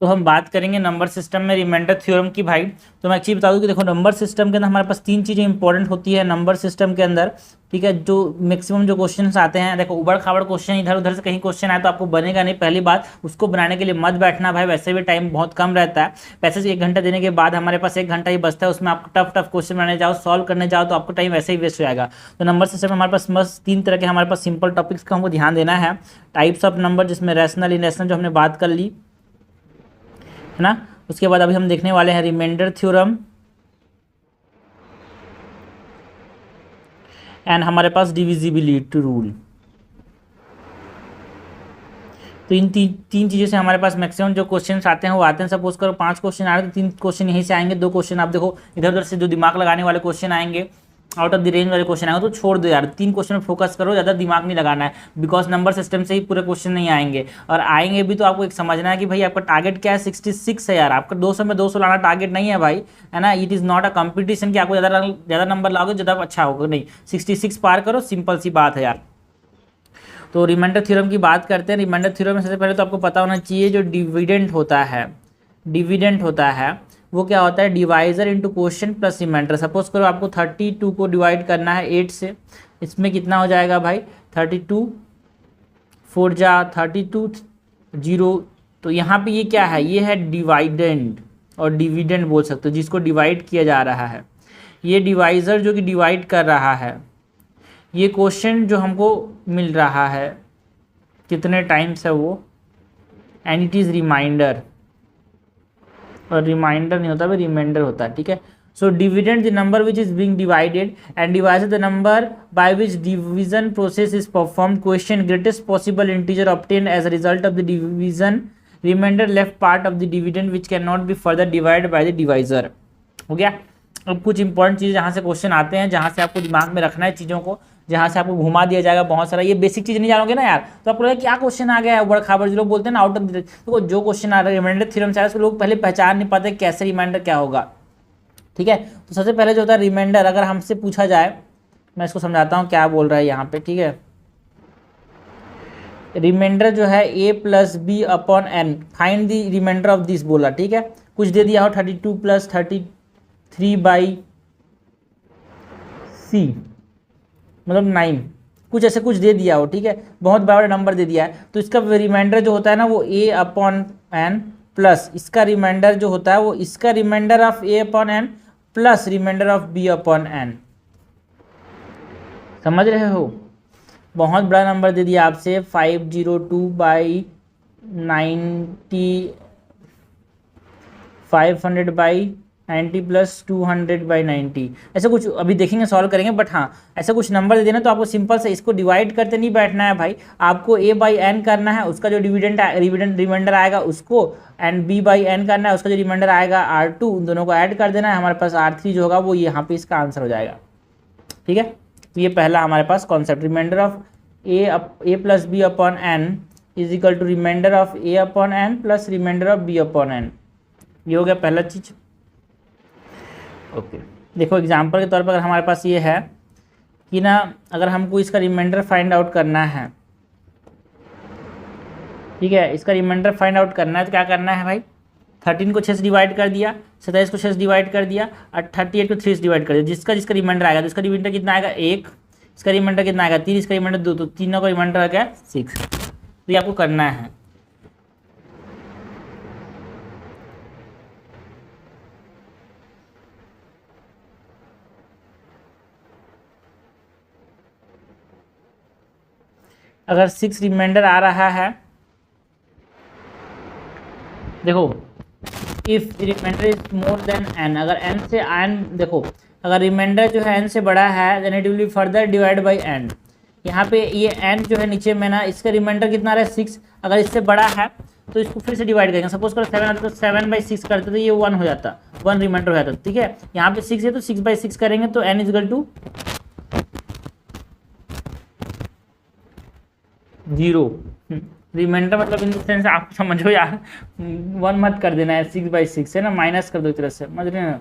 तो हम बात करेंगे नंबर सिस्टम में रिमाइंडर थ्योरम की भाई। तो मैं एक चीज़ बता दूं कि देखो नंबर सिस्टम के अंदर हमारे पास 3 चीज़ें इंपॉर्टेंट होती है नंबर सिस्टम के अंदर, ठीक है। जो मैक्सिमम जो क्वेश्चंस आते हैं, देखो उबड़ खाबड़ क्वेश्चन इधर उधर से कहीं क्वेश्चन आए तो आपको बनेगा नहीं। पहली बात, उसको बनाने के लिए मत बैठना भाई, वैसे भी टाइम बहुत कम रहता है। पैसे से 1 घंटा देने के बाद हमारे पास 1 घंटा ही बचता है, उसमें आपको टफ टफ क्वेश्चन बनाने जाओ, सॉल्व करने जाओ तो आपको टाइम वैसे ही वेस्ट हो जाएगा। तो नंबर सिस्टम में हमारे पास बस 3 तरह के हमारे पास सिंपल टॉपिक्स का हमको ध्यान देना है। टाइप्स ऑफ नंबर, जिसमें रैशनल इरेशनल जो हमने बात कर ली है ना। उसके बाद अभी हम देखने वाले हैं रिमाइंडर थ्योरम एंड हमारे पास डिविजिबिलिटी रूल। तो इन तीन चीज़ों से हमारे पास मैक्सिमम जो क्वेश्चन आते हैं वो आते हैं। सपोज करो 5 क्वेश्चन आ रहे हैं तो 3 क्वेश्चन यहीं से आएंगे, 2 क्वेश्चन आप देखो इधर उधर से जो दिमाग लगाने वाले क्वेश्चन आएंगे, आउट ऑफ द रेंज वाले क्वेश्चन आएंगे तो छोड़ दो यार, 3 क्वेश्चन में फोकस करो, ज़्यादा दिमाग नहीं लगाना है। बिकॉज नंबर सिस्टम से ही पूरे क्वेश्चन नहीं आएंगे, और आएंगे भी तो आपको एक समझना है कि भाई आपका टारगेट क्या है, 66 है यार। आपका 200 में 200 लाना टारगेट नहीं है भाई, है ना। It is not a competition कि आपको ज़्यादा नंबर लाओगे ज़्यादा अच्छा होगा, नहीं। 66 पार करो, सिंपल सी बात है यार। तो रिमाइंडर थ्योरम की बात करते हैं। रिमाइंडर थ्योरम में सबसे पहले तो आपको पता होना चाहिए जो डिविडेंड होता है, डिविडेंड होता है वो क्या होता है, divisor into quotient plus remainder. Suppose करो आपको 32 को डिवाइड करना है 8 से, इसमें कितना हो जाएगा भाई, 32 4 जा 32 0। तो यहाँ पे ये क्या है, ये है डिवाइडेंड और डिविडेंड बोल सकते हो, जिसको डिवाइड किया जा रहा है। ये डिवाइजर जो कि डिवाइड कर रहा है, ये क्वेश्चन जो हमको मिल रहा है कितने टाइम्स है वो, एंड इट इज़ रिमाइंडर, और रिमाइंडर नहीं होता भाई, रिमाइंडर होता है, ठीक है। So dividend the number which is being divided and divided the number by which division process is perform, quotient greatest possible integer obtain as a result of the division, remainder left part of the dividend which can not be further divided by the divisor. हो गया। अब कुछ important चीज़ जहाँ से question आते हैं, जहाँ से आपको दिमाग में रखना है चीज़ों को, जहाँ से आपको घुमा दिया जाएगा बहुत सारा। ये बेसिक चीज़ नहीं जानोगे ना यार तो आपको लगेगा क्या क्वेश्चन आ गया है बड़ा खाबर, जो लोग बोलते हैं ना आउट ऑफ द, तो जो क्वेश्चन आ रहा है रिमाइंडर थ्योरम से उसको लोग पहले पहचान नहीं पाते कैसे रिमाइंडर क्या होगा, ठीक है। तो सबसे पहले जो होता है रिमाइंडर, अगर हमसे पूछा जाए, मैं इसको समझाता हूँ क्या बोल रहा है यहाँ पे, ठीक है। रिमाइंडर जो है a plus B upon n, find the remainder of this बोला, ठीक है। कुछ दे दिया हो 32 प्लस 33 बाई सी, मतलब 9, कुछ ऐसे कुछ दे दिया हो, ठीक है। बहुत बड़ा नंबर दे दिया है तो इसका रिमाइंडर जो होता है ना वो a अपॉन एन प्लस इसका रिमाइंडर जो होता है वो इसका remainder of a upon N plus reminder of b upon n. समझ रहे हो, बहुत बड़ा नंबर दे दिया आपसे 502 बाई 90, 500 बाई 90 प्लस 200 बाई 90, ऐसे कुछ अभी देखेंगे सॉल्व करेंगे। बट हाँ ऐसा कुछ नंबर दे देना तो आपको सिंपल से इसको डिवाइड करते नहीं बैठना है भाई, आपको a बाई एन करना है, उसका जो रिमाइंडर आएगा उसको, एंड b बाई एन करना है, उसका जो रिमाइंडर आएगा R2, उन दोनों को ऐड कर देना है, हमारे पास R3 जो होगा वो यहाँ पे इसका आंसर हो जाएगा, ठीक है। तो ये पहला हमारे पास concept, reminder of a plus B upon N is equal to reminder of a upon N plus reminder of b upon N. ये हो गया पहला चीज, ओके। देखो एग्जांपल के तौर पर अगर हमारे पास ये है कि ना, अगर हमको इसका रिमाइंडर फाइंड आउट करना है, ठीक है, इसका रिमाइंडर फाइंड आउट करना है तो क्या करना है भाई, 13 को 6 से डिवाइड कर दिया, 27 को 6 से डिवाइड कर दिया, और 38 को 3 से डिवाइड कर दिया। जिसका रिमाइंडर आएगा तो इसका रिमाइंडर कितना आएगा 1, इसका रिमाइंडर कितना आएगा 3, इसका रिमाइंडर 2, तो तीनों का रिमाइंडर आ गया 6। तो ये आपको करना है। अगर 6 रिमाइंडर आ रहा है, देखो if remainder is more than n, अगर n से n, देखो अगर रिमाइंडर जो है n से बड़ा है then it will be further divide by n। यहाँ पे ये n जो है नीचे में ना, इसका रिमाइंडर कितना आ रहा है 6, अगर इससे बड़ा है तो इसको फिर से डिवाइड करेंगे। सपोज करो 7 आता तो 7/6 करते तो ये 1 हो जाता, 1 रिमाइंडर हो जाता, ठीक है। यहाँ पे 6 है तो 6/6 करेंगे तो n इजकल टू 0। रिमाइंडर मतलब इन सेंस आप समझो यार, 1 मत कर देना है, 6/6 है ना, माइनस कर दो एक तरह से, समझ रहे हैं ना।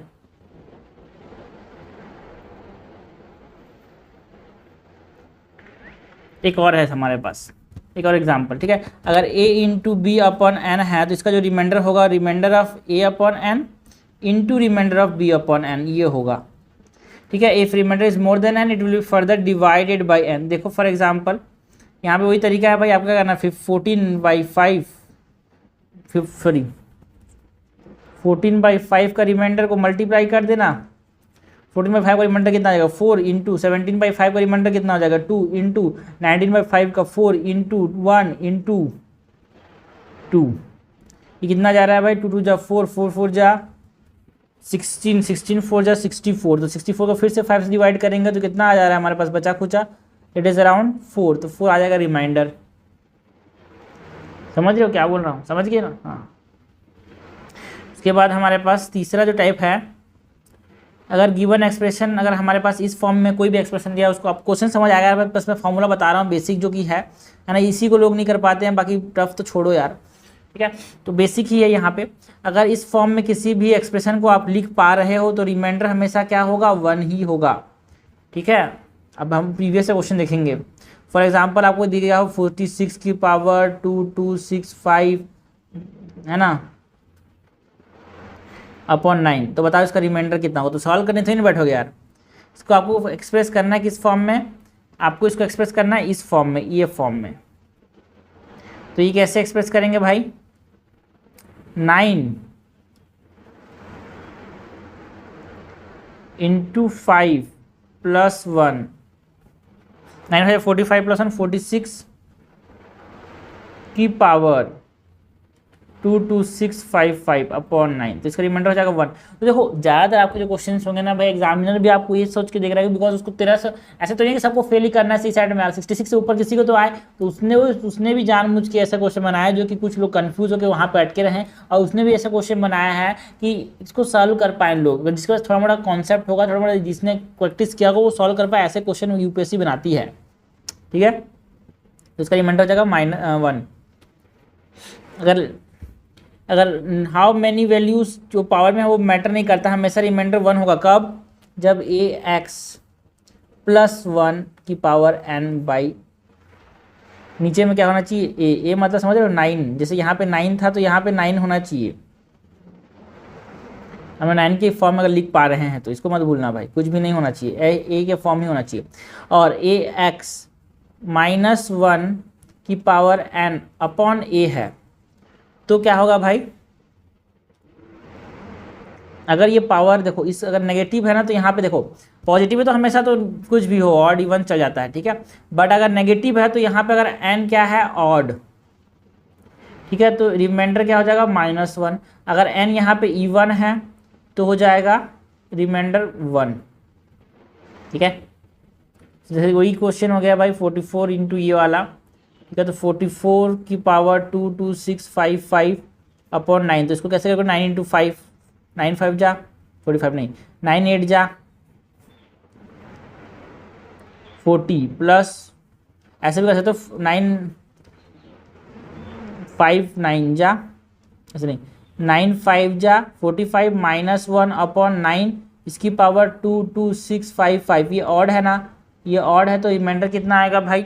एक और है हमारे पास, एक और एग्जाम्पल, ठीक है। अगर a into B upon n है तो इसका जो रिमाइंडर होगा remainder of a upon n into remainder of b upon N, ये होगा, ठीक है। If remainder is more than n it will be further divided by n. देखो फॉर एग्जाम्पल यहाँ पे वही तरीका है भाई, आपका क्या करना है, 14/5 का रिमाइंडर को मल्टीप्लाई कर देना। 14/5 का रिमाइंडर कितना आ जाएगा 4 इंटू 17/5 का रिमाइंडर कितना हो जाएगा 2 इंटू 19/5 का 4 इंटू 1 इंटू 2, ये कितना जा रहा है भाई 2 2 जा 4 4 4 जा 16 16 4 जा 64, तो 64 को फिर से 5 से डिवाइड करेंगे तो कितना आ जा रहा है हमारे पास बचा खुचा, इट इज़ अराउंड 4, तो 4 आ जाएगा रिमाइंडर। समझ रहे हो क्या बोल रहा हूँ, समझ गए ना। हाँ, उसके बाद हमारे पास तीसरा जो टाइप है, अगर गिवन एक्सप्रेशन अगर हमारे पास इस फॉर्म में कोई भी एक्सप्रेशन दिया उसको, आप क्वेश्चन समझ आएगा, बस मैं फॉर्मूला बता रहा हूँ बेसिक जो कि है ना, इसी को लोग नहीं कर पाते हैं, बाकी टफ तो छोड़ो यार, ठीक है। तो बेसिक ही है यहाँ पे, अगर इस फॉर्म में किसी भी एक्सप्रेशन को आप लिख पा रहे हो तो रिमाइंडर हमेशा क्या होगा 1 ही होगा, ठीक है। अब हम प्रीवियस क्वेश्चन देखेंगे। फॉर एग्जांपल आपको दिया गया हो 46 की पावर 2265 है ना अपॉन 9, तो बताओ इसका रिमाइंडर कितना हो, तो सॉल्व करने थोड़ी नहीं बैठोगे यार, इसको आपको एक्सप्रेस करना है किस फॉर्म में, आपको इसको एक्सप्रेस करना है इस फॉर्म में, ये फॉर्म में। तो ये कैसे एक्सप्रेस करेंगे भाई, 9 इंटू 5 प्लस 1, 9 है 45 प्लस 1 46 की पावर 22655 अपॉन 9, तो इसका रिमाइंडर हो जाएगा 1। तो देखो ज़्यादातर आपके जो क्वेश्चन होंगे ना भाई, एग्जामिनर भी आपको ये सोच के देख रहा है बिकॉज उसको 1300 ऐसे तो नहीं कि सबको फेल ही करना है, सी साइड में आया 66 से ऊपर किसी को तो आए, तो उसने भी जानबूझ के ऐसा क्वेश्चन बनाया जो कि कुछ लोग कंफ्यूज होकर वहाँ पर अटके रहें, और उसने भी ऐसा क्वेश्चन बनाया है कि इसको सॉल्व कर पाए लोग, जिसके पास थोड़ा मोड़ा कॉन्सेप्ट होगा, थोड़ा मोड़ा जिसने प्रैक्टिस किया होगा वो सॉल्व कर पाए, ऐसे क्वेश्चन यूपीएससी बनाती है, ठीक है। तो इसका रिमाइंडर हो जाएगा -1। अगर हाउ मैनी वैल्यूज जो पावर में है वो मैटर नहीं करता, हमेशा रिमाइंडर 1 होगा, कब, जब ax प्लस 1 की पावर n बाई, नीचे में क्या होना चाहिए a मतलब समझ रहे हो 9, जैसे यहाँ पे 9 था तो यहाँ पे 9 होना चाहिए, हमें 9 के फॉर्म में अगर लिख पा रहे हैं तो इसको मत भूलना भाई, कुछ भी नहीं होना चाहिए, a के फॉर्म ही होना चाहिए। और ax माइनस 1 की पावर n अपॉन a है, तो क्या होगा भाई, अगर ये पावर देखो इस अगर नेगेटिव है ना तो यहाँ पे देखो पॉजिटिव है तो हमेशा तो कुछ भी हो ऑड इवन चल जाता है, ठीक है। बट अगर नेगेटिव है तो यहाँ पे अगर n क्या है ऑड, ठीक है, तो रिमाइंडर क्या हो जाएगा -1। अगर n यहाँ पे इवन है तो हो जाएगा रिमाइंडर 1, ठीक है। जैसे वही क्वेश्चन हो गया भाई 44 इंटू ये वाला, ठीक है, तो 44 की पावर 22655 अपॉन 9, तो इसको कैसे करोगे 9 इंटू 5, 9 5 जा 45 नहीं 9 8 जा 40 प्लस ऐसे भी कर सकते हो 9 5 9 जा, ऐसे नहीं 9 5 जा 45 माइनस 1 अपॉन 9, इसकी पावर 22655, ये ऑड है ना, ये ऑड है तो रिमाइंडर कितना आएगा भाई,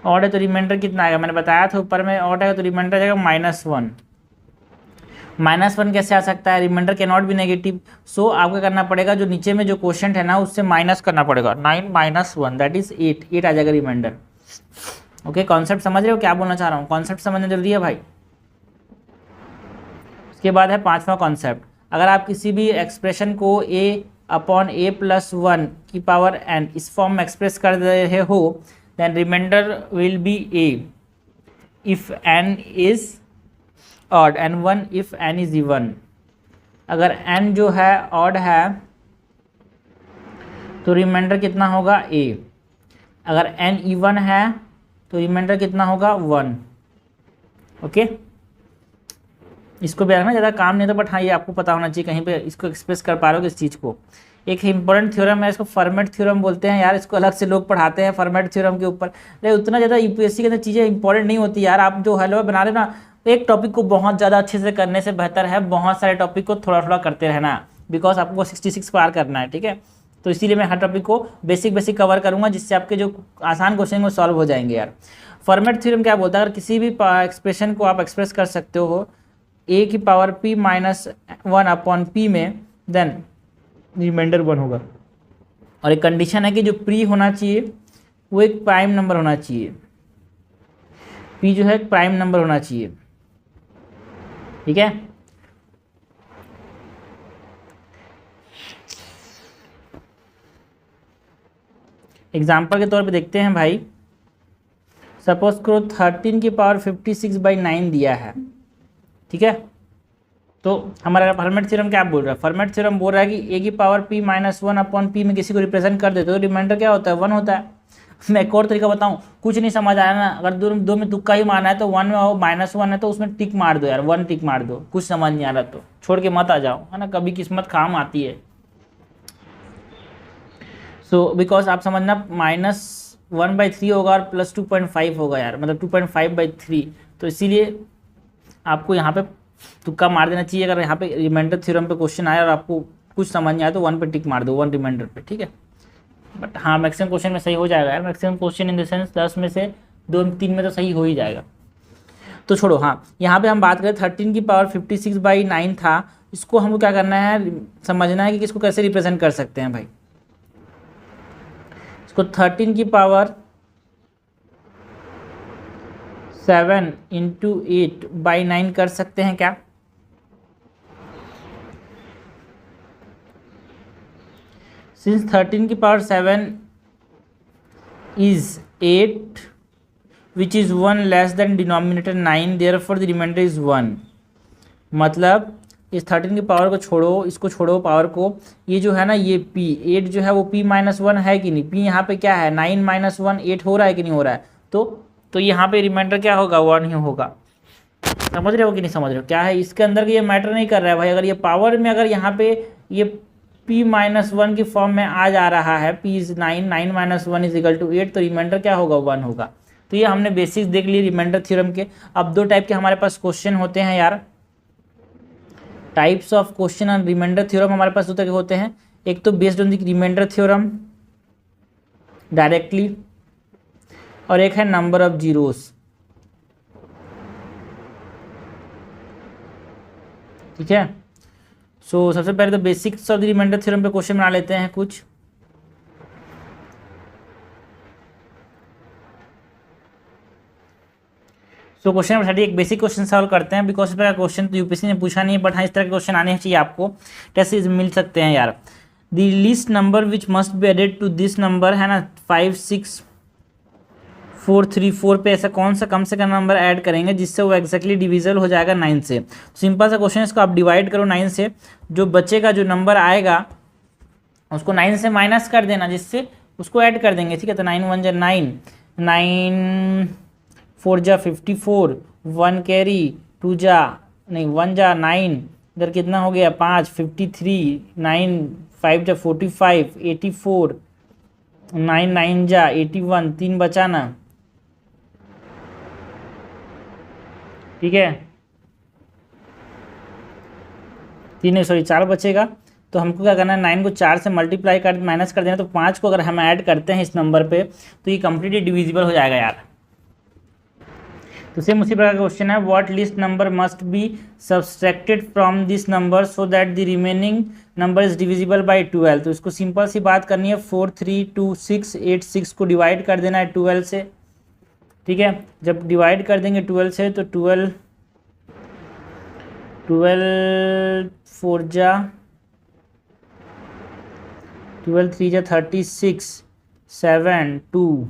ऑड है तो रिमाइंडर कितना आएगा, मैंने बताया था ऊपर में ऑड है तो रिमाइंडर जाएगा -1। -1 कैसे आ सकता है, रिमाइंडर के नॉट भी नेगेटिव, सो आपको करना पड़ेगा जो नीचे में जो क्वेश्चन है ना उससे माइनस करना पड़ेगा, 9 - 1 दैट इज 8 आ जाएगा रिमाइंडर। ओके, कॉन्सेप्ट समझ रहे हो क्या बोलना चाह रहा हूँ, कॉन्सेप्ट समझना जरूरी है भाई। उसके बाद है 5वां कॉन्सेप्ट, अगर आप किसी भी एक्सप्रेशन को a अपॉन a प्लस 1 की पावर n इस फॉर्म में एक्सप्रेस कर रहे हो, then remainder will be a if n is odd and 1 if n is even। अगर n जो है odd है तो रिमाइंडर कितना होगा a, अगर n even है तो रिमाइंडर कितना होगा 1। ओके, इसको भी रखना, ज़्यादा काम नहीं था बट हाँ ये आपको पता होना चाहिए, कहीं पे इसको एक्सप्रेस कर पा रहे हो इस चीज़ को। एक इंपॉर्टेंट थ्योरम है, इसको फॉर्मेट थ्योरम बोलते हैं यार, इसको अलग से लोग पढ़ाते हैं फॉर्मेट थ्योरम के ऊपर, लेकिन उतना ज़्यादा यूपीएससी के अंदर चीज़ें इंपॉर्टेंट नहीं होती यार। आप जो हलवा बना रहे हो ना, एक टॉपिक को बहुत ज़्यादा अच्छे से करने से बेहतर है बहुत सारे टॉपिक को थोड़ा थोड़ा करते रहना, बिकॉज आपको 66 पार करना है, ठीक है। तो इसीलिए मैं हर टॉपिक को बेसिक कवर करूंगा, जिससे आपके जो आसान क्वेश्चन वो सॉल्व हो जाएंगे यार। फॉर्मेट थ्योरम क्या बोलता है, अगर किसी भी एक्सप्रेशन को आप एक्सप्रेस कर सकते हो a की power p minus 1 upon p में, देन रिमाइंडर 1 होगा। और एक कंडीशन है कि जो p होना चाहिए वो एक प्राइम नंबर होना चाहिए, p जो है एक प्राइम नंबर होना चाहिए, ठीक है। एग्जाम्पल के तौर पे देखते हैं भाई, सपोज करो 13 की पावर 56/9 दिया है, ठीक है। तो हमारा फॉर्मेट थ्योरम क्या बोल रहा है, फॉर्मेट थ्योरम बोल रहा है कि a की power p minus 1 upon p में किसी को रिप्रेजेंट कर देते हो, रिमाइंडर क्या होता है 1 होता है। मैं एक और तरीका बताऊं, कुछ नहीं समझ आया ना, अगर दो में तुक्का ही मारना है तो 1 में आओ, -1 है तो उसमें टिक मार दो यार, 1 टिक मार दो। कुछ समझ नहीं आ रहा तो छोड़ के मत आ जाओ, है ना, कभी किस्मत काम आती है। सो बिकॉज आप समझना -1/3 होगा और प्लस 2.5 होगा यार, मतलब 2.5/3, तो इसीलिए आपको यहाँ पे तुक्का मार देना चाहिए। अगर यहाँ पे रिमाइंडर थ्योरम पे क्वेश्चन आया और आपको कुछ समझ नहीं आया तो 1 पे टिक मार दो, 1 रिमाइंडर पे, ठीक है। बट हाँ, मैक्सिमम क्वेश्चन में सही हो जाएगा यार, maximum question in the sense 10 में से 2-3 में तो सही हो ही जाएगा। तो छोड़ो, हाँ यहाँ पे हम बात करें 13 की पावर 56/9 था, इसको हमको क्या करना है, समझना है कि इसको कैसे रिप्रेजेंट कर सकते हैं भाई। इसको 13 की पावर 7 × 8/9 कर सकते हैं क्या? सिंस 13 की power 7 is 8 which is 1 less than denominator 9, therefore the remainder is 1। मतलब इस 13 की पावर को छोड़ो, इसको छोड़ो पावर को, ये जो है ना ये p 8 जो है वो p माइनस 1 है कि नहीं, p यहाँ पे क्या है 9 - 1 8 हो रहा है कि नहीं हो रहा है, तो यहाँ पे रिमाइंडर क्या होगा 1 ही होगा। समझ रहे हो कि नहीं समझ रहे हो, क्या है इसके अंदर ये मैटर नहीं कर रहा है भाई। अगर ये पावर में अगर यहाँ पे ये p - 1 की फॉर्म में आ जा रहा है, p is 9 - 1 is equal to 8, तो रिमाइंडर क्या होगा 1 होगा। तो ये हमने बेसिक्स देख लिए रिमाइंडर थ्योरम के। अब दो टाइप के हमारे पास क्वेश्चन होते हैं यार, types of question on remainder theorem हमारे पास दो तरह के होते हैं। एक तो based on the remainder theorem directly, और एक है नंबर ऑफ जीरोस, ठीक है। सो सबसे पहले तो basics of the remainder theorem पे क्वेश्चन बना लेते हैं कुछ। सो क्वेश्चन नंबर 30 एक बेसिक क्वेश्चन सॉल्व करते हैं, बिकॉज इस तरह का क्वेश्चन तो यूपीएससी ने पूछा नहीं है, बट हाँ इस तरह के क्वेश्चन आने चाहिए आपको, टेस्ट मिल सकते हैं यार। The least number which must be added to this number है ना 5 6 4 3 4 पे ऐसा कौन सा कम से कम नंबर ऐड करेंगे जिससे वो एक्जैक्टली डिविजल हो जाएगा 9 से। सिंपल सा क्वेश्चन, इसको आप डिवाइड करो 9 से, जो बचेगा जो नंबर आएगा उसको 9 से माइनस कर देना, जिससे उसको ऐड कर देंगे, ठीक है। तो 9 1 जा 9, 9 4 जा 54, 1 कैरी 2 जा नहीं 1 जा 9, इधर कितना हो गया 5 53, 9 5 जा 45 84, 9 9 जा 81, 3 बचा ना, ठीक है, 4 बचेगा। तो हमको क्या करना है 9 को 4 से मल्टीप्लाई कर माइनस कर देना, तो 5 को अगर हम ऐड करते हैं इस नंबर पे तो ये कंप्लीटली डिविजिबल हो जाएगा यार। तो सेम उसी प्रकार का क्वेश्चन है, what least number must be subtracted from this number so that the remaining number is divisible by 12। तो इसको सिंपल सी बात करनी है, 4 3 2 6 8 6 को डिवाइड कर देना है 12 से, ठीक है। जब डिवाइड कर देंगे 12 से तो 12 4 जा 12 3 जा 36, 7 2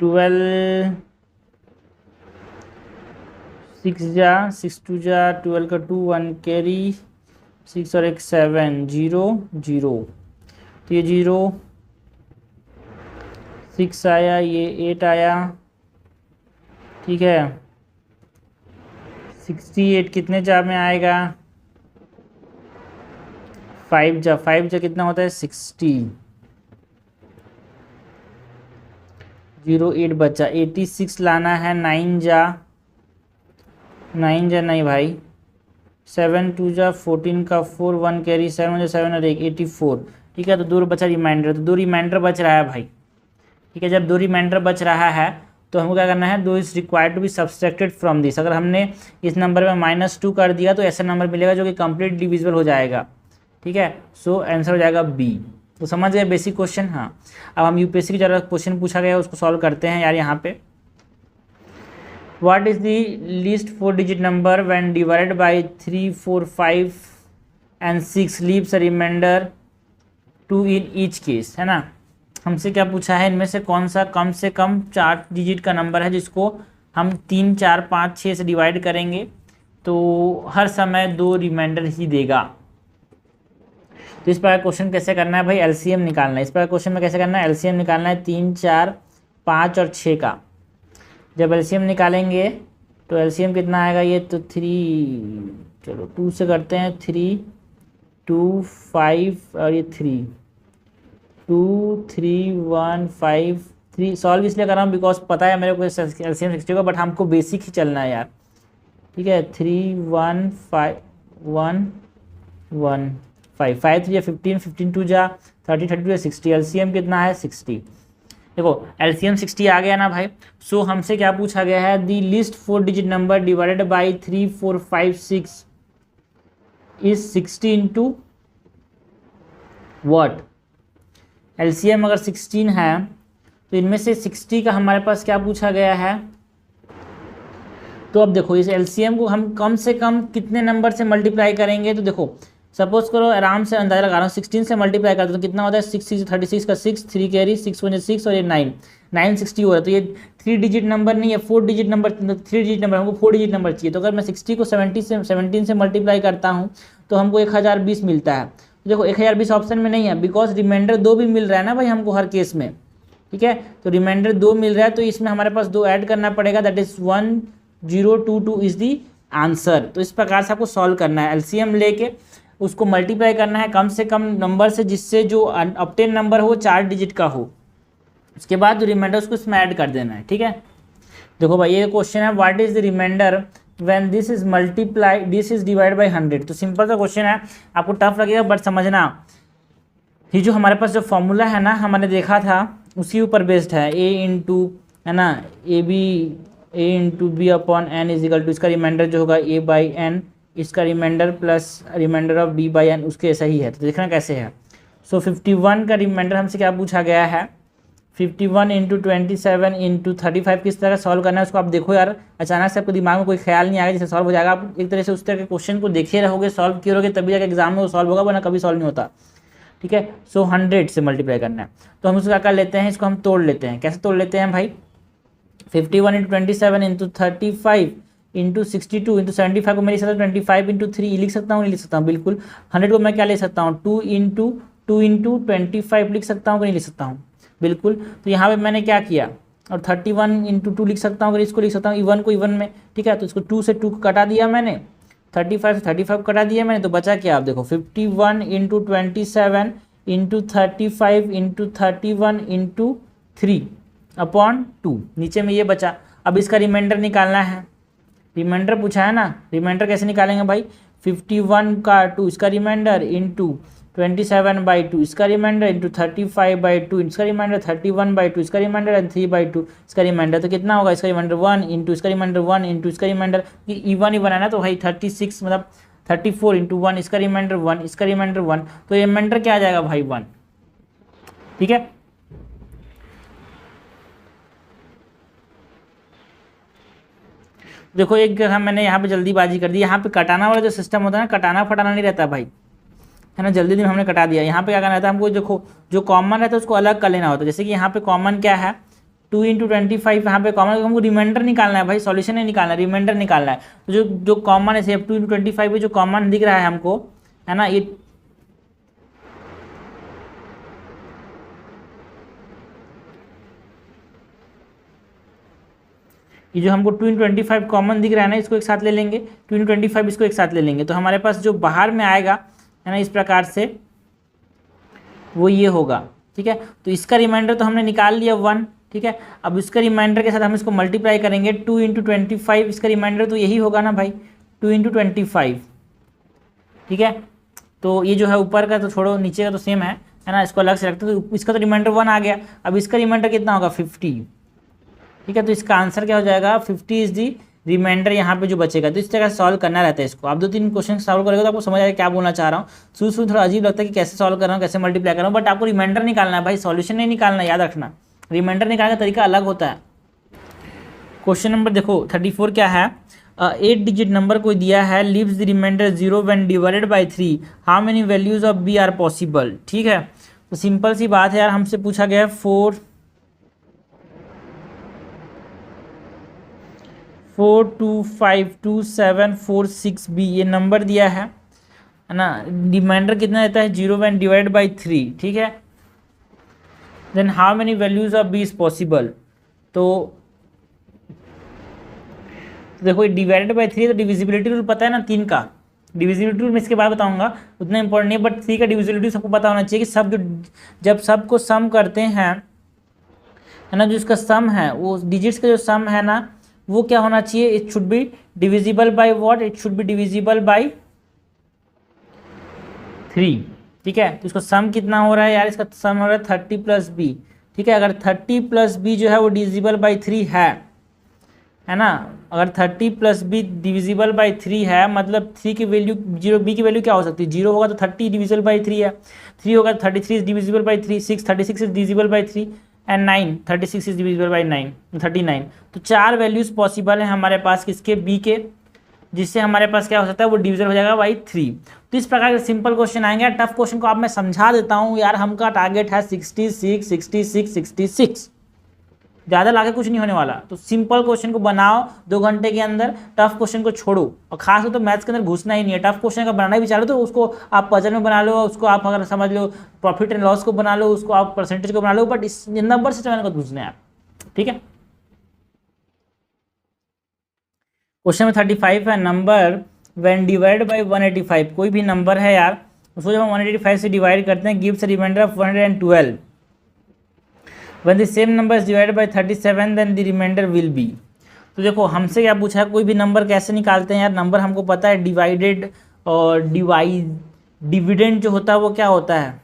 12 6 जा 6 2 जा 12 का 2 1 कैरी 6 और 1 7 0 0, तो ये 0 6 आया, ये 8 आया, ठीक है। 68 कितने जा में आएगा 5 जा कितना होता है 60, 0 8 बचा, 86 लाना है 9 जा नहीं भाई 7 2 जा 14 का 4, 1 कैरी, 7 1 7 और 1 84। ठीक है, तो 2 बचा रिमाइंडर, तो 2 रिमाइंडर बच रहा है भाई। ठीक है, जब 2 रिमाइंडर बच रहा है तो हमको क्या करना है, 2 is required to be subtracted from this. अगर हमने इस नंबर में -2 कर दिया तो ऐसा नंबर मिलेगा जो कि कंप्लीट डिविजिबल हो जाएगा। ठीक है, सो आंसर हो जाएगा बी। तो समझ गए बेसिक क्वेश्चन। हाँ, अब हम यूपीएससी की जो क्वेश्चन पूछा गया उसको सॉल्व करते हैं यार। यहाँ पे what is the least 4 digit number when divided by 3 4 5 and 6 leaves a remainder 2 in each case, है ना। हमसे क्या पूछा है, इनमें से कौन सा कम से कम 4 डिजिट का नंबर है जिसको हम 3 4 5 6 से डिवाइड करेंगे तो हर समय 2 रिमाइंडर ही देगा। तो इस प्रकार क्वेश्चन कैसे करना है भाई, एलसीएम निकालना है। इस प्रकार क्वेश्चन में कैसे करना है, एलसीएम निकालना है 3 4 5 और 6 का। जब एलसीएम निकालेंगे तो एलसीएम कितना आएगा, ये तो 3, चलो 2 से करते हैं, 3 2 5 और ये 3 2 3 1 5 3। सॉल्व इसलिए कर रहा हूँ बिकॉज पता है मेरे को एलसीएम 60 का, बट हमको बेसिक ही चलना है यार। ठीक है, 3 1 5 1 1 5 5 3 15 15 2 जा 30 30 2 60। एलसीएम कितना है 60। देखो एलसीएम 60 आ गया ना भाई। सो हमसे क्या पूछा गया है, the list 4 digit number divided by 3 4 5 6 इज 60 इंटू वॉट। एलसीएम अगर 16 है तो इनमें से 60 का हमारे पास क्या पूछा गया है। तो अब देखो इस एलसीएम को हम कम से कम कितने नंबर से मल्टीप्लाई करेंगे। तो देखो सपोज करो, आराम से अंदाजा लगा रहा हूँ, 16 से मल्टीप्लाई करते तो कितना होता है, 6 6 36 का 6 3 कैरी 6 1 6 और ये 960 हो रहा है। तो ये 3 डिजिट नंबर नहीं है, 4 डिजिट नंबर, 3 डिजिट नंबर, हमको 4 डिजिट नंबर चाहिए। तो अगर मैं 60 को 17 से मल्टीप्लाई करता हूँ तो हमको 1020 मिलता है। तो देखो 1020 ऑप्शन में नहीं है बिकॉज रिमाइंडर 2 भी मिल रहा है ना भाई हमको हर केस में। ठीक है, तो रिमाइंडर 2 मिल रहा है तो इसमें हमारे पास 2 ऐड करना पड़ेगा, that is 1022 is the answer. तो इस प्रकार से आपको सॉल्व करना है, एलसीएम लेके उसको मल्टीप्लाई करना है कम से कम नंबर से जिससे जो ऑब्टेन नंबर हो 4 डिजिट का हो। उसके बाद जो रिमाइंडर उसको इसमें ऐड कर देना है। ठीक है, देखो भाई ये क्वेश्चन है, what is the remainder when this is multiply this is divide by 100। तो सिंपल सा क्वेश्चन है, आपको टफ लगेगा बट समझना, ये जो हमारे पास जो फॉर्मूला है ना हमने देखा था उसी ऊपर बेस्ड है, ए इंटू है ना A into B upon N is equal to, इसका रिमाइंडर जो होगा ए बाई एन, इसका reminder plus reminder of B by N उसके ऐसा ही है। तो देखना कैसे है। सो 51 का रिमाइंडर हमसे क्या पूछा गया है, 51 इंटू 27 इंटू 35 किस तरह सॉल्व करना है उसको आप देखो यार। अचानक से आपको दिमाग में कोई ख्याल नहीं आएगा जैसे सॉल्व हो जाएगा, आप एक तरह से उस तरह के क्वेश्चन को देखे रहोगे, सॉल्व किए रहोगे, तभी जाकर एग्जाम में वो सॉल्व होगा, वरना कभी सॉल्व नहीं होता। ठीक है, सो 100 से मल्टीप्लाई करना है। तो हम उसको क्या कर लेते हैं, इसको हम तोड़ लेते हैं। कैसे तोड़ लेते हैं भाई, 51 इंटू 27 इंटू 35 इंटू 62 इंटू 75 को मैं लिख सकता हूँ 25 इंटू 3 लिख सकता हूँ, नहीं लिख सकता हूँ, बिल्कुल। 100 को मैं क्या ले सकता हूँ, 2 इंटू 25 लिख सकता हूँ कि नहीं लिख सकता हूँ, बिल्कुल। तो यहाँ पे मैंने क्या किया, और 31 इंटू 2 लिख सकता हूँ, अगर इसको लिख सकता हूँ इवन को इवन में। ठीक है, तो इसको 2 से 2 को कटा दिया मैंने, 35 से 35 कटा दिया मैंने, तो बचा क्या आप देखो 51 into 27 into 35 into 31 into 3 upon 2, नीचे में ये बचा। अब इसका रिमाइंडर निकालना है, रिमाइंडर पूछा है ना, रिमाइंडर कैसे निकालेंगे भाई, 51 का 2 इसका रिमाइंडर इंटू 27/2 इसका रिमाइंडर इंटू 35/2 इसका रिमाइंडर 31/2 इसका रिमाइंडर एंड 3/2 इसका रिमाइंडर। तो कितना होगा, इसका रिमाइंडर 1 इंटू इसका रिमाइंडर 1 इंटू इसका रिमाइंडर, इवन है ना, तो भाई 36 मतलब 34 इंटू 1 इसका रिमाइंडर 1 इसका रिमाइंडर 1, तो रिमाइंडर क्या आ जाएगा भाई 1। ठीक है, देखो एक जगह मैंने यहाँ पे जल्दीबाजी कर दी, यहाँ पे कटाना वाला जो सिस्टम होता है ना, कटाना फटाना नहीं रहता भाई, है ना, जल्दी में हमने कटा दिया। यहाँ पे क्या करना रहता है हमको, देखो जो कॉमन रहता है उसको अलग कर लेना होता है। जैसे कि यहाँ पे कॉमन क्या है, 2 इंटू 25, यहाँ पे कॉमन हमको रिमाइंडर निकालना है भाई, सॉल्यूशन नहीं निकालना, रिमाइंडर निकालना है। तो जो कॉमन है 2 इंटू 25 जो कॉमन दिख रहा है हमको, है ना, ये जो हमको 2 इंटू 25 कॉमन दिख रहा है ना, इसको एक साथ ले लेंगे, 2 इंटू 25 इसको एक साथ ले लेंगे, तो हमारे पास जो बाहर में आएगा है ना इस प्रकार से वो ये होगा। ठीक है, तो इसका रिमाइंडर तो हमने निकाल लिया 1। ठीक है, अब इसका रिमाइंडर के साथ हम इसको मल्टीप्लाई करेंगे, 2 इंटू 25 इसका रिमाइंडर तो यही होगा ना भाई, 2 इंटू 25 ठीक है। तो ये जो है ऊपर का तो छोड़ो, नीचे का तो सेम है ना, इसको अलग से रखते हैं। तो इसका तो रिमाइंडर 1 आ गया। अब इसका रिमाइंडर कितना होगा 50, ठीक है। तो इसका आंसर क्या हो जाएगा 50 इज दी रिमाइंडर यहाँ पे जो बचेगा। तो इस तरह से सॉल्व करना रहता है इसको। आप 2-3 क्वेश्चन सॉल्व करोगे तो आपको समझ आएगा क्या बोलना चाह रहा हूँ। शुरू थोड़ा अजीब लगता है कि कैसे सॉल्व कर रहा हूँ, कैसे मल्टीप्लाई कर रहा हूँ, बट आपको रिमाइंडर निकालना है भाई, सॉल्यूशन नहीं निकालना, याद रखना। रिमाइंडर निकालने का तरीका अलग होता है। क्वेश्चन नंबर देखो 34 क्या है, 8 डिजिट नंबर कोई दिया है, leaves the remainder 0 when divided by 3, how many values of b are possible. ठीक है, तो सिंपल सी बात है यार, हमसे पूछा गया है 4 2 5 2 7 4 6 बी, ये नंबर दिया है ना। रिमाइंडर कितना देता है 0 व्हेन डिवाइडेड बाय 3, ठीक है। Then how many values of b is possible. तो देखो डिवाइडेड बाय 3 तो डिविजिबिलिटी रूल पता है ना 3 का। डिविजिबिलिटी रूल मैं इसके बाद बताऊंगा, उतना इंपॉर्टेंट नहीं है, बट 3 का डिविजिबिलिटी सबको पता होना चाहिए कि सब जो जब सबको सम करते हैं है ना, जो इसका सम है वो डिजिट्स का जो सम है ना वो क्या होना चाहिए, it should be divisible by what, it should be divisible by 3, ठीक है। तो इसका सम कितना हो रहा है यार, इसका सम हो रहा है 30 प्लस बी, ठीक है। अगर 30 प्लस बी जो है वो डिविजिबल बाय 3 है ना, अगर 30 प्लस बी डिविजिबल बाई 3 है, मतलब 3 की वैल्यू 0, बी की वैल्यू क्या हो सकती है, 0 होगा तो 30 डिविजिबल बाई 3 है, 3 होगा तो 33 is divisible by 3, 6 36 is divisible by 3 and 9 36 is divisible by 9 39। तो 4 वैल्यूज पॉसिबल है हमारे पास किसके, बी के, जिससे हमारे पास क्या हो सकता है वो डिविजन हो जाएगा बाई 3। तो इस प्रकार के सिंपल क्वेश्चन आएंगे। टफ क्वेश्चन को आप मैं समझा देता हूँ यार, हमका टारगेट है 66 66 66, ज़्यादा लाके कुछ नहीं होने वाला। तो सिंपल क्वेश्चन को बनाओ 2 घंटे के अंदर, टफ क्वेश्चन को छोड़ो, और खास तो मैथ्स के अंदर घुसना ही नहीं है। टफ क्वेश्चन का बनाना भी चाह रहे हो तो उसको आप पजल में बना लो, उसको आप अगर समझ लो प्रॉफिट एंड लॉस को बना लो, उसको आप परसेंटेज को बना लो, बट इस नंबर से चलाने को घुसना है आप, ठीक है। क्वेश्चन में 35 है, नंबर व्हेन डिवाइड बाई 185, कोई भी नंबर है यार उसको जब हम 185 से डिवाइड करते हैं, gives a remainder of 112। When the same number is divided by 37 then the remainder will be। तो देखो हमसे क्या पूछा है, कोई भी नंबर कैसे निकालते हैं यार। नंबर हमको पता है डिवाइडेड और डिविडेंड जो होता है वो क्या होता है,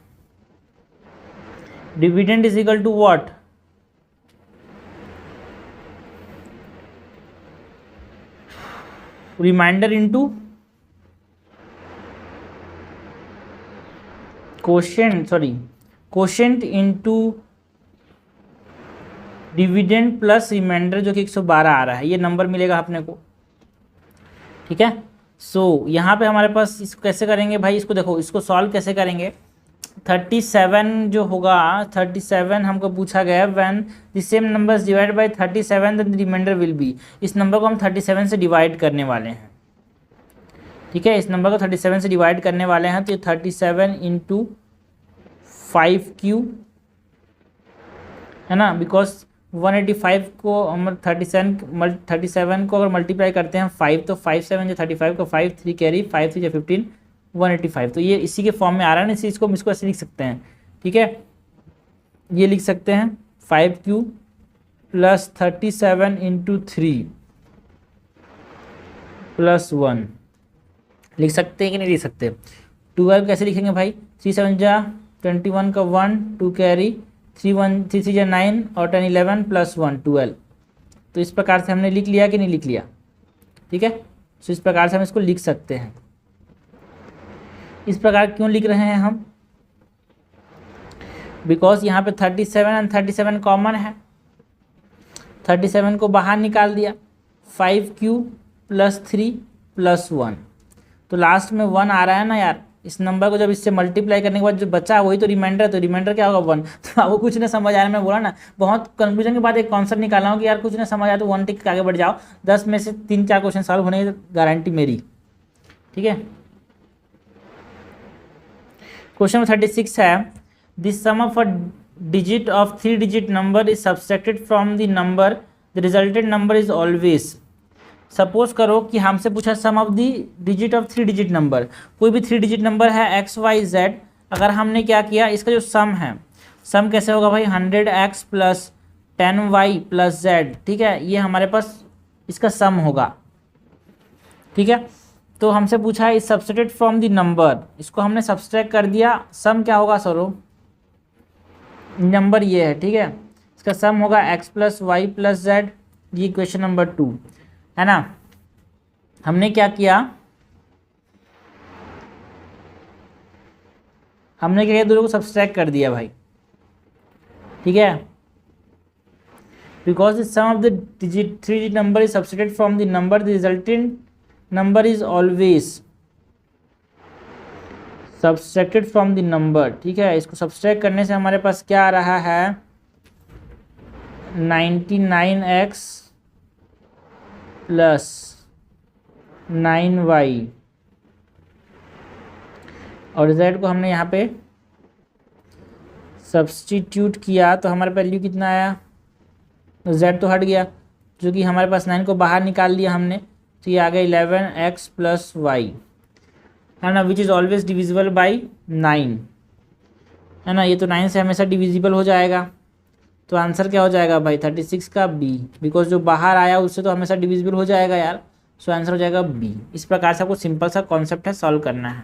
dividend is equal to what, remainder into quotient into dividend plus remainder जो कि 112 आ रहा है, ये नंबर मिलेगा अपने को, ठीक है। सो यहाँ पे हमारे पास इसको कैसे करेंगे भाई, इसको देखो, इसको सॉल्व कैसे करेंगे। 37 जो होगा 37 हमको पूछा गया है, when the same numbers divide by 37 then the remainder will be. इस नंबर को हम 37 से डिवाइड करने वाले हैं, ठीक है। इस नंबर को 37 से डिवाइड करने वाले हैं, तो ये 37 इंटू 5Q है ना, बिकॉज 185 को हम 37 को अगर मल्टीप्लाई करते हैं 5, तो 5 7 जो 35 को 5 3 कैरी 5 3 जो 15 185। तो ये इसी के फॉर्म में आ रहा है ना, इसको ऐसे लिख सकते हैं, ठीक है। ये लिख सकते हैं 5Q प्लस 37 इंटू 3 प्लस 1 लिख सकते हैं कि नहीं लिख सकते। 12 कैसे लिखेंगे भाई, 3 7 जा 21 का 1 2 कैरी 3 1 3 3 9 और 10 11 प्लस 1 12। तो इस प्रकार से हमने लिख लिया कि नहीं लिख लिया, ठीक है। तो इस प्रकार से हम इसको लिख सकते हैं। इस प्रकार क्यों लिख रहे हैं हम, बिकॉज यहाँ पे 37 एंड 37 कॉमन है, 37 को बाहर निकाल दिया, 5Q प्लस 3 प्लस 1, तो लास्ट में 1 आ रहा है ना यार। इस नंबर को जब इससे मल्टीप्लाई करने के बाद जो बचा वही तो रिमाइंडर है, तो रिमाइंडर क्या होगा 1। तो आपको कुछ नहीं समझ आ रहा है, मैं बोला ना बहुत कंफ्यूजन के बाद एक कॉन्सेप्ट निकाला हूँ कि यार कुछ नहीं समझ आया तो 1 टिक के आगे बढ़ जाओ, 10 में से 3-4 क्वेश्चन सॉल्व होने की गारंटी मेरी, ठीक है। क्वेश्चन 36 है, the sum of a digit of 3 digit number is subtracted from the number, the resulted number is always. Suppose करो कि हमसे पूछा sum of the digit of 3 digit number, कोई भी 3 डिजिट नंबर है x y z। अगर हमने क्या किया, इसका जो सम है, सम कैसे होगा भाई 100x plus 10y plus z, ठीक है। ये हमारे पास इसका सम होगा, ठीक है। तो हमसे पूछा है इस सब्सट्रैक्ट फ्रॉम द नंबर, इसको हमने सब्सट्रैक्ट कर दिया, सम क्या होगा सरो, नंबर ये है, ठीक है, इसका सम होगा x plus y plus z, ये इक्वेशन नंबर 2 है ना। हमने क्या किया, हमने क्या किया, दोनों को सब्सट्रैक्ट कर दिया भाई, ठीक है, because the sum of the digit 3 digit number is subtracted from the number, the resultant number is always subtracted from the number, ठीक है। इसको सब्सट्रैक्ट करने से हमारे पास क्या आ रहा है, 99x प्लस 9y, और z को हमने यहाँ पे सब्सटीट्यूट किया तो हमारे वैल्यू कितना आया, z तो हट गया, जो कि हमारे पास 9 को बाहर निकाल लिया हमने, तो ये आ गया 11x प्लस वाई, है ना, which is always divisible by 9, है ना, ये तो 9 से हमेशा डिविजिबल हो जाएगा, तो आंसर क्या हो जाएगा भाई 36 का बी, बिकॉज जो बाहर आया उससे तो हमेशा डिविजिबल हो जाएगा यार, सो आंसर हो जाएगा बी। इस प्रकार से आपको सिंपल सा कॉन्सेप्ट है, सॉल्व करना है।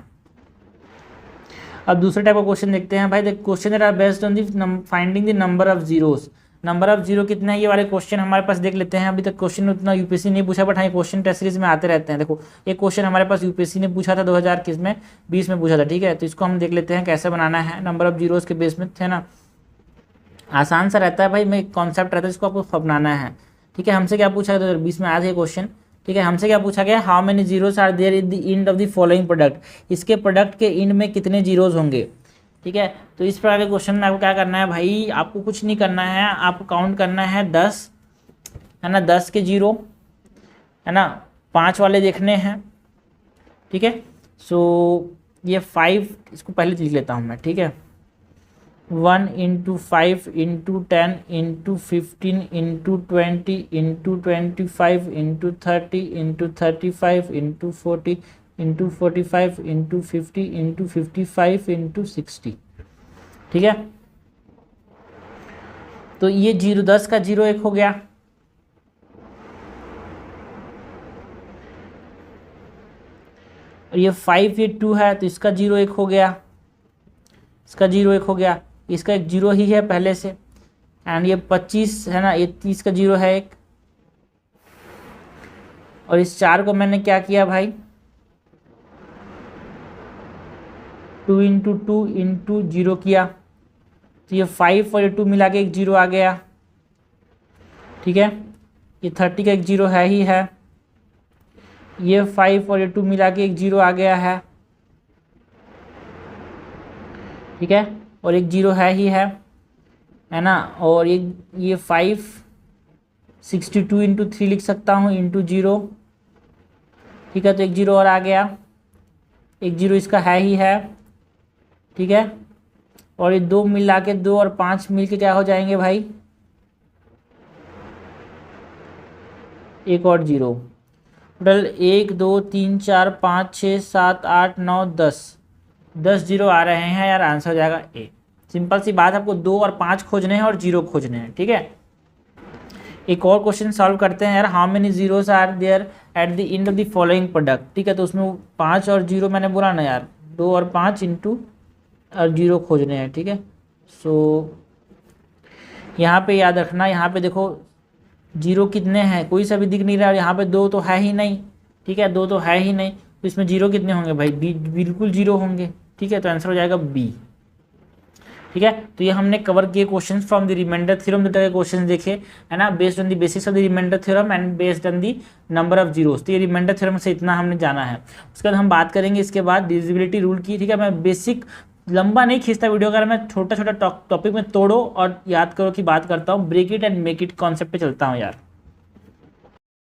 अब दूसरे टाइप का क्वेश्चन देखते हैं भाई, the question are based on the finding the number of zeros, number of zero कितना है, ये वाले क्वेश्चन हमारे पास देख लेते हैं। अभी तक क्वेश्चन उतना यूपीएससी नहीं पूछा, बट हाँ क्वेश्चन टेस्ट सीरीज में आते रहते हैं। देखो एक क्वेश्चन हमारे पास यूपीएससी ने पूछा था 2020 में पूछा था, ठीक है, तो इसको हम देख लेते हैं कैसे बनाना है, नंबर ऑफ जीरोस के बेस में, है ना, आसान सा रहता है भाई, मैं कॉन्सेप्ट रहता है इसको आपको अपनाना है, ठीक है। हमसे क्या पूछा 2020 में, आज है क्वेश्चन, ठीक है, हमसे क्या पूछा गया, how many zeros are there in the end of the following product, इसके प्रोडक्ट के एंड में कितने जीरोस होंगे, ठीक है। तो इस प्रकार के क्वेश्चन में आपको क्या करना है भाई, आपको कुछ नहीं करना है, आपको काउंट करना है 10, है ना, 10 के जीरो, है ना, 5 वाले देखने हैं, ठीक है। सो ये 5, इसको पहले लिख लेता हूँ मैं, ठीक है, 1 × 5 × 10 × 15 × 20 × 25 × 30 × 35 × 40 × 45 × 50 × 55 × 60, ठीक है। तो ये 10 का जीरो एक हो गया, और ये 5 ये 2 है तो इसका जीरो एक हो गया, इसका जीरो एक हो गया, इसका एक जीरो ही है पहले से, एंड ये 25 है ना, ये 30 का जीरो है एक, और इस 4 को मैंने क्या किया भाई 2 × 2 × 0 किया, तो ये 5 और ये 2 मिला के एक जीरो आ गया, ठीक है। ये 30 का एक जीरो है ही है, ये 5 और ये 2 मिला के एक जीरो आ गया है, ठीक है, और एक जीरो है ही है ना, और ये 5 62 × 3 लिख सकता हूँ × 0, ठीक है, तो एक जीरो और आ गया, एक जीरो इसका है ही है, ठीक है, और ये 2 मिला के 2 और 5 मिल के क्या हो जाएंगे भाई, एक और जीरो, टोटल 1 2 3 4 5 6 7 8 9 10 जीरो आ रहे हैं यार, आंसर हो जाएगा ए। सिंपल सी बात, आपको 2 और 5 खोजने हैं और जीरो खोजने हैं, ठीक है। एक और क्वेश्चन सॉल्व करते हैं यार, how many zeros are there at the end of the following product, ठीक है, तो उसमें 5 और जीरो मैंने बोला ना यार, 2 और 5 इंटू और जीरो खोजने हैं, ठीक है। सो यहाँ पे याद रखना, यहाँ पे देखो जीरो कितने हैं, कोई सा भी दिख नहीं रहा, यहाँ पे 2 तो है ही नहीं, ठीक है, 2 तो है ही नहीं, तो इसमें जीरो कितने होंगे भाई, बिल्कुल जीरो होंगे, ठीक है, तो आंसर हो जाएगा बी, ठीक है। तो ये हमने कवर किए question from the remainder theorem, 2 तरह के क्वेश्चन देखे, है ना, based on the basis of the remainder theorem and based on the number of zeros. तो ये रिमाइंडर थ्योरम से इतना हमने जाना है, उसके बाद हम बात करेंगे इसके बाद डिविजिबिलिटी रूल की, ठीक है। मैं बेसिक लंबा नहीं खींचता वीडियो, अगर मैं छोटा छोटा टॉपिक में तोड़ो और याद करो कि बात करता हूँ, break it and make it concept पे चलता हूँ यार।